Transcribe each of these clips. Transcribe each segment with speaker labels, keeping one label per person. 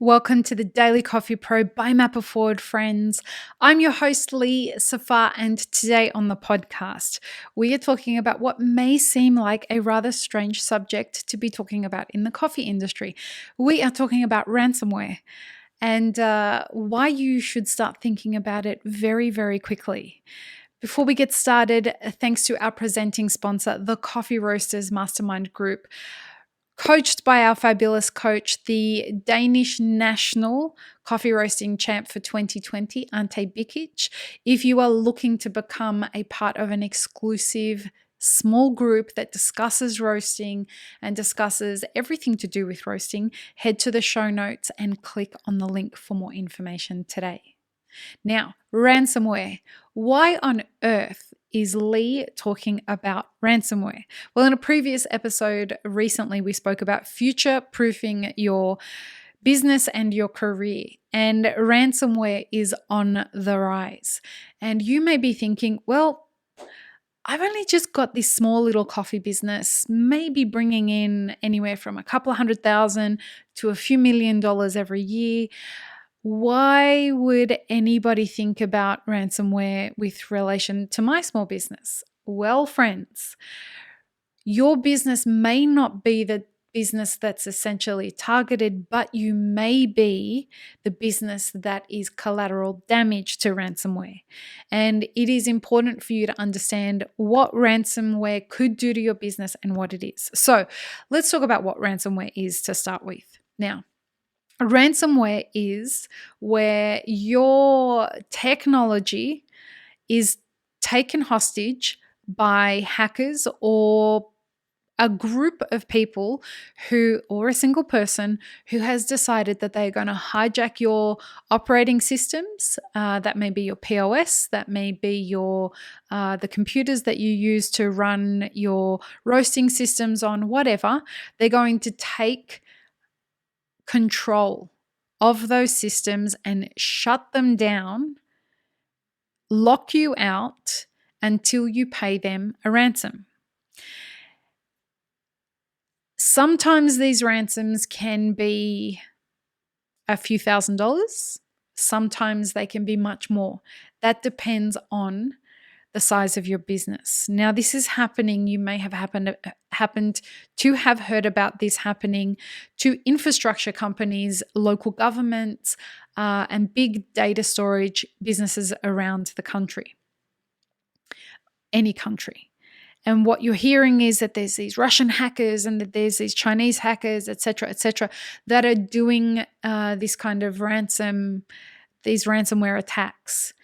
Speaker 1: Welcome to the Daily Coffee Pro by Mapper Forward, friends. I'm your host, Lee Safar, and today on the podcast, we are talking about what may seem like a rather strange subject to be talking about in the coffee industry. We are talking about ransomware and why you should start thinking about it very, very quickly. Before we get started, thanks to our presenting sponsor, the Coffee Roasters Mastermind Group. Coached by our fabulous coach, the Danish national coffee roasting champ for 2020, Ante Bikic. If you are looking to become a part of an exclusive small group that discusses roasting and discusses everything to do with roasting, head to the show notes and click on the link for more information today. Now, ransomware. Why on earth is Lee talking about ransomware? Well, in a previous episode recently, we spoke about future-proofing your business and your career, and ransomware is on the rise. And you may be thinking, well, I've only just got this small little coffee business, maybe bringing in anywhere from a couple of $100,000 to a few $1 million every year. Why would anybody think about ransomware with relation to my small business? Well, friends, your business may not be the business that's essentially targeted, but you may be the business that is collateral damage to ransomware. And it is important for you to understand what ransomware could do to your business and what it is. So let's talk about what ransomware is to start with. Now, ransomware is where your technology is taken hostage by hackers or a group of people or a single person who has decided that they're going to hijack your operating systems. That may be your POS, that may be your the computers that you use to run your roasting systems on, whatever. They're going to take control of those systems and shut them down, lock you out until you pay them a ransom. Sometimes these ransoms can be a few $1,000s. Sometimes they can be much more. That depends on the size of your business. Now, this is happening. You may have happened to have heard about this happening to infrastructure companies, local governments, and big data storage businesses around the country, any country. And what you're hearing is that there's these Russian hackers and that there's these Chinese hackers, et cetera, that are doing this kind of these ransomware attacks.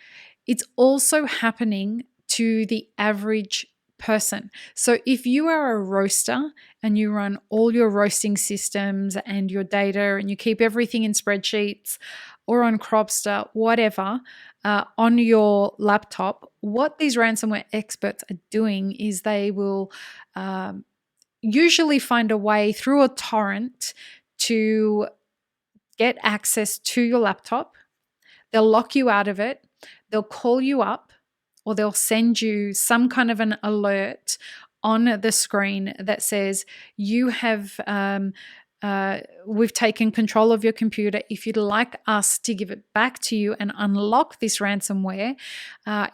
Speaker 1: It's also happening to the average person. So if you are a roaster and you run all your roasting systems and your data and you keep everything in spreadsheets or on Cropster, whatever, on your laptop, what these ransomware experts are doing is they will usually find a way through a torrent to get access to your laptop. They'll lock you out of it. They'll call you up, or they'll send you some kind of an alert on the screen that says you have we've taken control of your computer. If you'd like us to give it back to you and unlock this ransomware,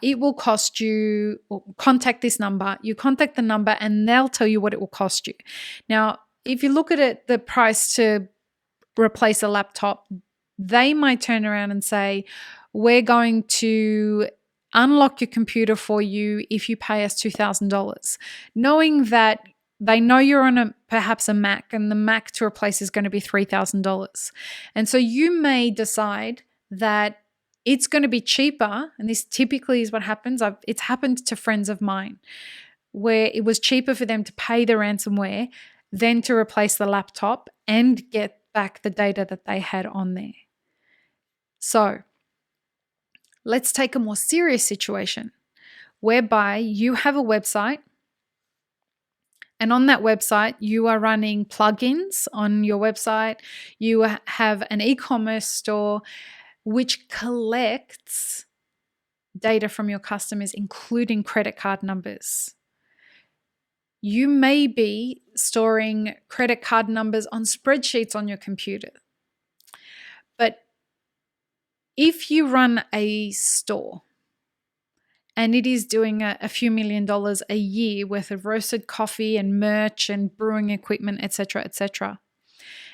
Speaker 1: it will cost you, or contact this number. You contact the number and they'll tell you what it will cost you. Now, if you look at it, the price to replace a laptop, they might turn around and say, we're going to unlock your computer for you if you pay us $2,000, knowing that they know you're on perhaps a Mac, and the Mac to replace is going to be $3,000. And so you may decide that it's going to be cheaper, and this typically is what happens. It's happened to friends of mine where it was cheaper for them to pay the ransomware than to replace the laptop and get back the data that they had on there. So let's take a more serious situation whereby you have a website, and on that website, you are running plugins on your website. You have an e-commerce store which collects data from your customers, including credit card numbers. You may be storing credit card numbers on spreadsheets on your computer. But if you run a store and it is doing a few $1,000,000 a year worth of roasted coffee and merch and brewing equipment, etc.,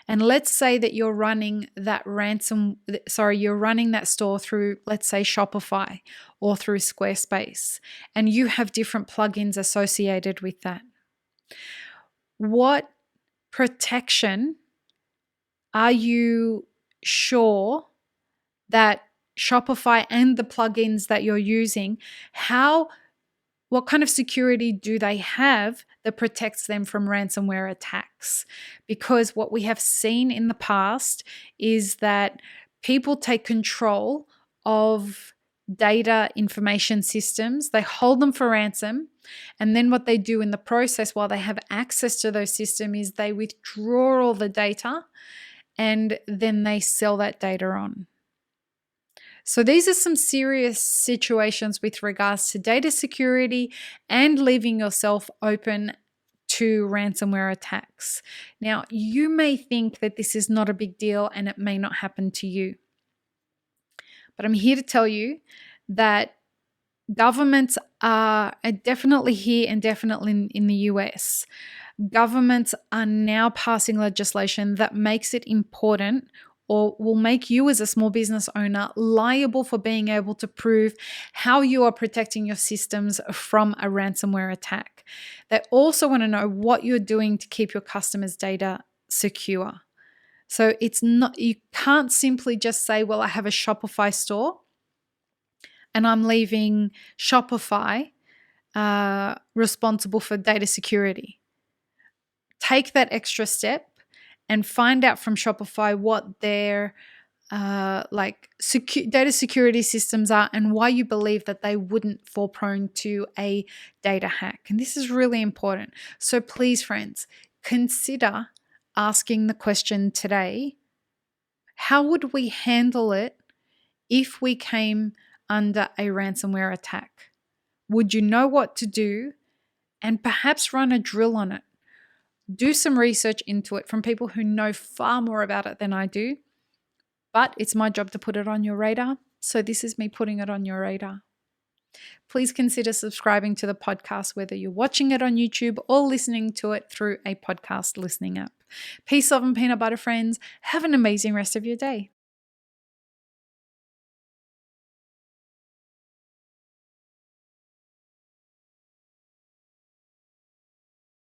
Speaker 1: and let's say that you're running that you're running that store through, let's say, Shopify or through Squarespace, and you have different plugins associated with that. What protection are you sure that Shopify and the plugins that you're using, what kind of security do they have that protects them from ransomware attacks? Because what we have seen in the past is that people take control of data information systems, they hold them for ransom, and then what they do in the process while they have access to those systems is they withdraw all the data and then they sell that data on. So these are some serious situations with regards to data security and leaving yourself open to ransomware attacks. Now, you may think that this is not a big deal and it may not happen to you. But I'm here to tell you that governments are definitely here and definitely in the US. Governments are now passing legislation that makes it important or will make you as a small business owner liable for being able to prove how you are protecting your systems from a ransomware attack. They also want to know what you're doing to keep your customers' data secure. So you can't simply just say, well, I have a Shopify store and I'm leaving Shopify responsible for data security. Take that extra step and find out from Shopify what their data security systems are and why you believe that they wouldn't fall prone to a data hack. And this is really important. So please, friends, consider asking the question today, how would we handle it if we came under a ransomware attack? Would you know what to do? And perhaps run a drill on it. Do some research into it from people who know far more about it than I do. But it's my job to put it on your radar. So this is me putting it on your radar. Please consider subscribing to the podcast, whether you're watching it on YouTube or listening to it through a podcast listening app. Peace, love, and peanut butter, friends. Have an amazing rest of your day.